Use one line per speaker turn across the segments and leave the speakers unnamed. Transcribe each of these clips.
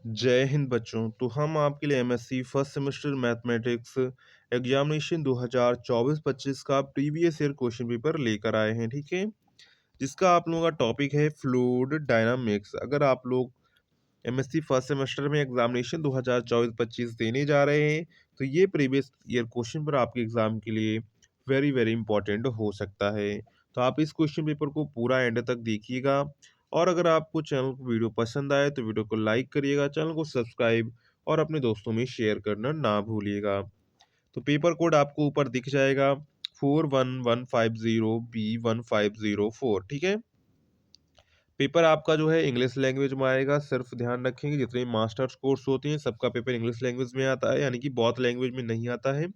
जय हिंद बच्चों। तो हम आपके लिए MSc first semester mathematics examination 2024-25 का प्रीवियस ईयर क्वेश्चन पेपर लेकर आए हैं, ठीक है। जिसका आप लोगों का टॉपिक है फ्लूइड डायनामिक्स। अगर आप लोग एमएससी फर्स्ट सेमेस्टर में एग्जामिनेशन 2024-25 देने जा रहे हैं तो ये प्रीवियस ईयर क्वेश्चन पर आपके एग्जाम के लिए वेरी वेरी इंपॉर्टेंट हो सकता है। तो आप इस क्वेश्चन पेपर को पूरा एंड तक देखिएगा। और अगर आपको चैनल को वीडियो पसंद आए तो वीडियो को लाइक करिएगा, चैनल को सब्सक्राइब और अपने दोस्तों में शेयर करना ना भूलिएगा। तो पेपर कोड आपको ऊपर दिख जाएगा 41,150B1504, ठीक है। पेपर आपका जो है इंग्लिश लैंग्वेज में आएगा। सिर्फ ध्यान रखेंगे जितने मास्टर्स कोर्स होते हैं सबका पेपर इंग्लिश लैंग्वेज में आता है, यानी कि बहुत लैंग्वेज में नहीं आता है।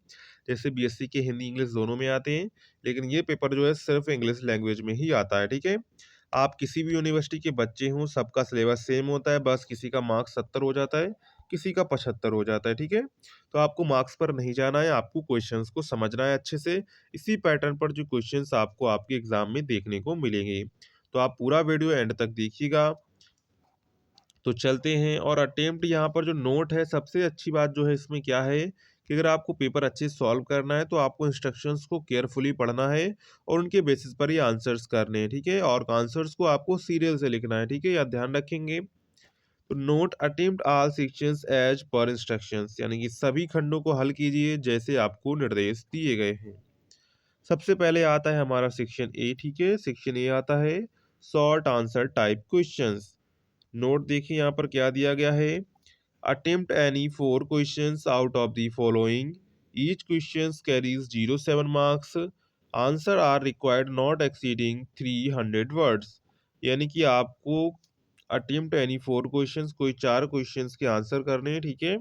जैसे बीएससी के हिंदी इंग्लिश दोनों में आते हैं, लेकिन ये पेपर जो है सिर्फ इंग्लिश लैंग्वेज में ही आता है, ठीक है। आप किसी भी यूनिवर्सिटी के बच्चे हों, सबका सिलेबस सेम होता है, बस किसी का मार्क्स 70 हो जाता है, किसी का 75 हो जाता है, ठीक है। तो आपको मार्क्स पर नहीं जाना है, आपको क्वेश्चंस को समझना है अच्छे से। इसी पैटर्न पर जो क्वेश्चंस आपको आपके एग्जाम में देखने को मिलेंगे। तो आप पूरा वीडियो एंड तक देखिएगा। तो चलते हैं। और अटेम्प्ट यहाँ पर जो नोट है, सबसे अच्छी बात जो है इसमें क्या है कि अगर आपको पेपर अच्छे से सॉल्व करना है तो आपको इंस्ट्रक्शंस को केयरफुली पढ़ना है और उनके बेसिस पर ही आंसर्स करने हैं, ठीक है। और आंसर्स को आपको सीरियल से लिखना है, ठीक है, या ध्यान रखेंगे। तो note attempt all sections as per instructions, यानी कि सभी खंडों को हल कीजिए जैसे आपको निर्देश दिए गए हैं। सबसे पहले आता है हमारा सेक्शन ए, ठीक है। सेक्शन ए आता है short answer type questions. Note देखिए यहाँ पर क्या दिया गया है। Attempt any 4 questions out of the following, each question carries 07 marks, answer are required not exceeding 300 words. यानी कि आपको अटेम्प्ट एनी 4 क्वेश्चंस, कोई 4 क्वेश्चंस के आंसर करने हैं, ठीक है।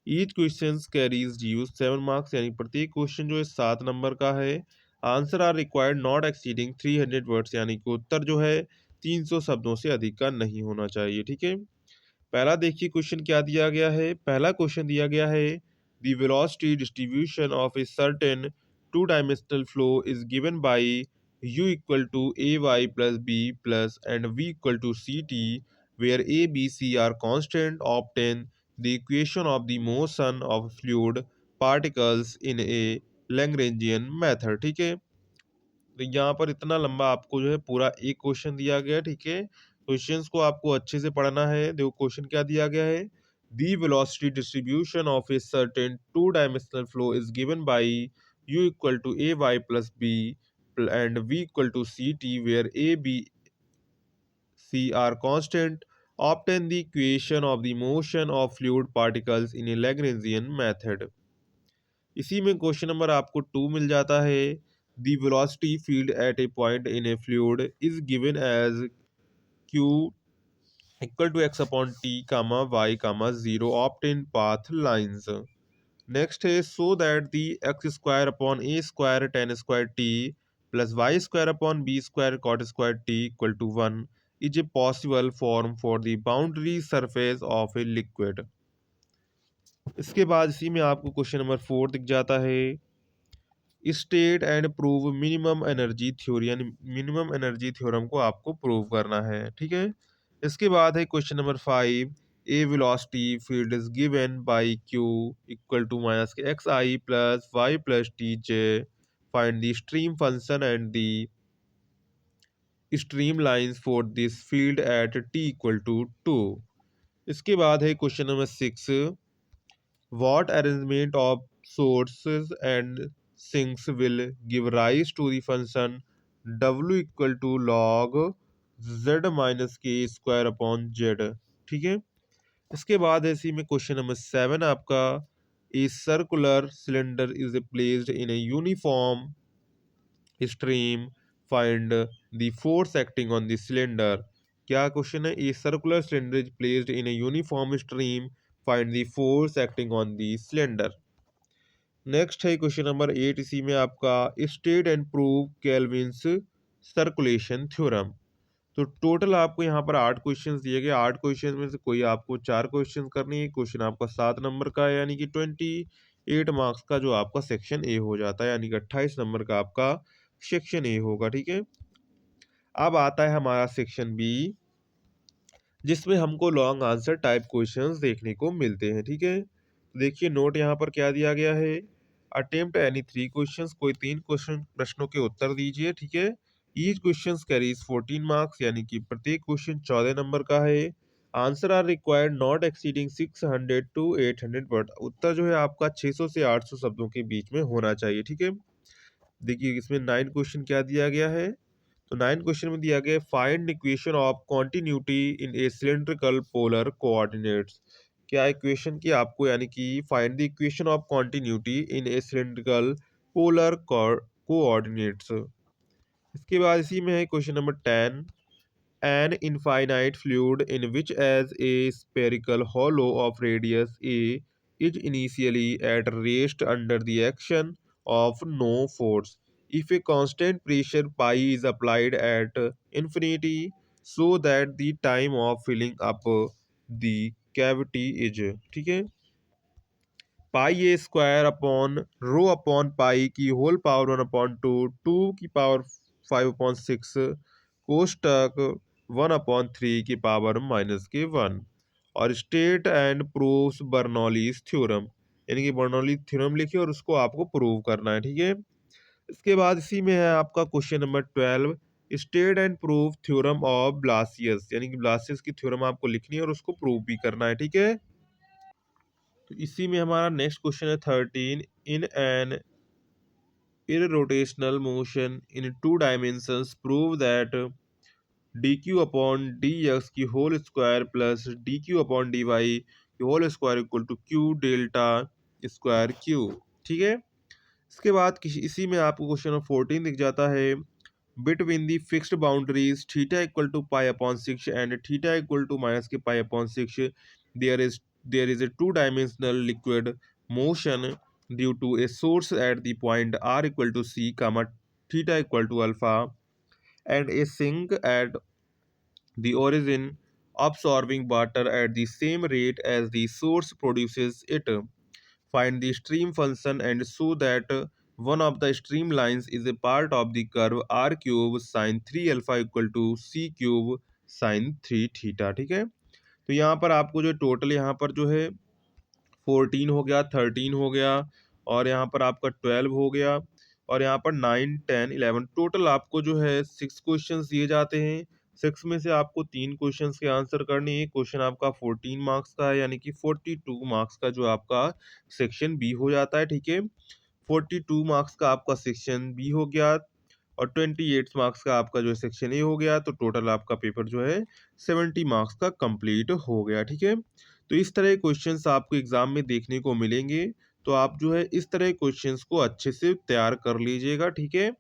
ईच क्वेश्चन कैरीज 07 मार्क्स, यानी प्रत्येक क्वेश्चन जो है 7 नंबर का है। Answer are required not exceeding 300 words, यानी कि उत्तर जो है 300 शब्दों से अधिक का नहीं होना चाहिए, ठीक है। पहला देखिए क्वेश्चन क्या दिया गया है। पहला क्वेश्चन दिया गया है the velocity distribution of a certain two dimensional flow is given by u equal to a y plus b plus and v equal to c t, where a b c are constant, obtain the equation of the motion of fluid particles in a Lagrangian method, ठीक है। तो यहाँ पर इतना लंबा आपको जो है पूरा एक क्वेश्चन दिया गया है, ठीक है। क्वेश्चंस को आपको अच्छे से पढ़ना है। देखो क्वेश्चन क्या दिया गया है। The velocity distribution of a certain two dimensional flow is given by u equal to a y plus b and v equal to c t, where a b c are constant, obtain the equation of the motion of fluid particles in a Lagrangian method। इसी में question number आपको 2 मिल जाता है। The velocity field at a point in a fluid is given as q equal to x upon t comma y comma 0, obtain path lines. Next है so that the x square upon a square ten square t plus y square upon b square cot square t equal to 1 is a possible form for the boundary surface of a liquid. इसके बाद इसी में आपको question number 4 दिख जाता है। State and prove minimum energy theory, यानी minimum energy theorem को आपको प्रूव करना है, ठीक है। इसके बाद है question number 5। A velocity field is given by q equal to minus k x i plus y plus t j, find the stream function and the stream lines for this field at t equal to 2। इसके बाद है question number 6। What arrangement of sources and sinks will give rise to the function w equal to log z minus k square upon z, ठीक है। इसके बाद है इसी में क्वेश्चन नंबर 7 आपका। A circular cylinder is placed in a uniform stream, find the force acting on the cylinder. क्या question है। A circular cylinder is placed in a uniform stream, find the force acting on the cylinder. Next है question number 8। इसी में आपका state and prove Kelvin's circulation theorem. तो total आपको यहाँ पर 8 क्वेश्चंस दिए गए। 8 क्वेश्चन में से कोई आपको 4 क्वेश्चन करनी है। क्वेश्चन आपका 7 नंबर का है, यानी कि 28 मार्क्स का जो आपका सेक्शन ए हो जाता है, यानी कि 28 नंबर का आपका सेक्शन ए होगा, ठीक है। अब आता है हमारा सेक्शन बी। जिसमें हमको लॉन्ग आंसर टाइप क्वेश्चंस देखने को मिलते हैं। ठीक है, तो देखिए नोट यहाँ पर क्या दिया गया है। अटेम्प्ट एनी 3 क्वेश्चंस, कोई 3 क्वेश्चन प्रश्नों के उत्तर दीजिए। ठीक है, ईच क्वेश्चंस कैरीज 14 मार्क्स, यानी कि प्रत्येक क्वेश्चन 14 नंबर का है। Answer are required not exceeding 600 to 800 word, उत्तर जो है आपका 600 से 800 शब्दों के बीच में होना चाहिए। ठीक है, देखिए इसमें 9 क्वेश्चन क्या दिया गया है। तो 9 क्वेश्चन में दिया गया है find equation of continuity in A cylindrical polar coordinates. क्या इक्वेशन की आपको, यानी कि find the equation of continuity in A cylindrical polar coordinates. इसके बाद इसी में है question number 10, an infinite fluid in which as a spherical hollow of radius a is initially at rest under the action of no force. If a constant pressure pi is applied at infinity, so that the time of filling up the cavity is, ठीक है, pi a square upon rho upon pi की whole power 1/2, 2 की power 5/6 कोष्टक 1/3 की power -1, और state and proves Bernoulli's theorem, यानी कि Bernoulli theorem लिखिए और उसको आपको प्रूव करना है। ठीक है, इसके बाद इसी में है आपका question number 12, state and prove theorem of Blasius, यानी कि ब्लासियस की थ्योरम आपको लिखनी है और उसको प्रूव भी करना है। ठीक है, तो इसी में हमारा नेक्स्ट क्वेश्चन है 13, in an irrotational motion in 2 dimensions prove that dq upon dx की whole square plus dq upon dy की whole square equal to q delta square q। ठीक है, इसके बाद इसी में आपको क्वेश्चन नंबर 14 दिख जाता है, between the fixed boundaries theta equal to pi upon 6 and theta equal to minus के pi upon 6, there is a two-dimensional liquid motion due to a source at the point r equal to c comma theta equal to alpha and a sink at the origin absorbing water at the same rate as the source produces it. Find the stream function and show that one of the streamlines is a part of the curve r cube sin 3 alpha equal to c cube sin 3 theta. ठीक है, तो यहाँ पर आपको जो total यहाँ पर जो है 14 हो गया, 13 हो गया, और यहाँ पर आपका 12 हो गया, और यहाँ पर 9, 10, 11 टोटल आपको जो है 6 क्वेश्चंस दिए जाते हैं। 6 में से आपको 3 क्वेश्चंस के आंसर करने हैं। क्वेश्चन आपका 14 मार्क्स का है, यानी कि 42 मार्क्स का जो आपका सेक्शन बी हो जाता है। ठीक है, 42 मार्क्स का आपका सेक्शन बी हो गया और 28 मार्क्स का आपका जो है सेक्शन ए हो गया, तो टोटल आपका पेपर जो है 70 मार्क्स का कंप्लीट हो गया। ठीक है, तो इस तरह के क्वेश्चंस आपको एग्जाम में देखने को मिलेंगे, तो आप जो है इस तरह के क्वेश्चंस को अच्छे से तैयार कर लीजिएगा। ठीक है,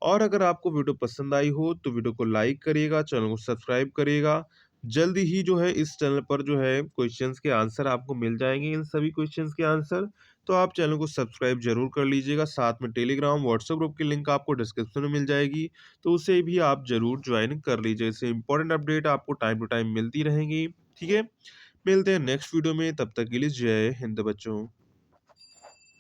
और अगर आपको वीडियो पसंद आई हो तो वीडियो को लाइक करिएगा, चैनल को सब्सक्राइब करिएगा। जल्दी ही जो है इस चैनल पर जो है क्वेश्चंस के आंसर आपको मिल जाएंगे, इन सभी क्वेश्चंस के आंसर। तो आप चैनल को सब्सक्राइब जरूर कर लीजिएगा। साथ में टेलीग्राम व्हाट्सएप ग्रुप की लिंक आपको डिस्क्रिप्शन में मिल जाएगी, तो उसे भी आप जरूर ज्वाइन कर लीजिए। इससे इंपॉर्टेंट अपडेट आपको टाइम टू टाइम मिलती रहेंगी। ठीक है, मिलते हैं नेक्स्ट वीडियो में, तब तक के लिए जय हिंद बच्चों।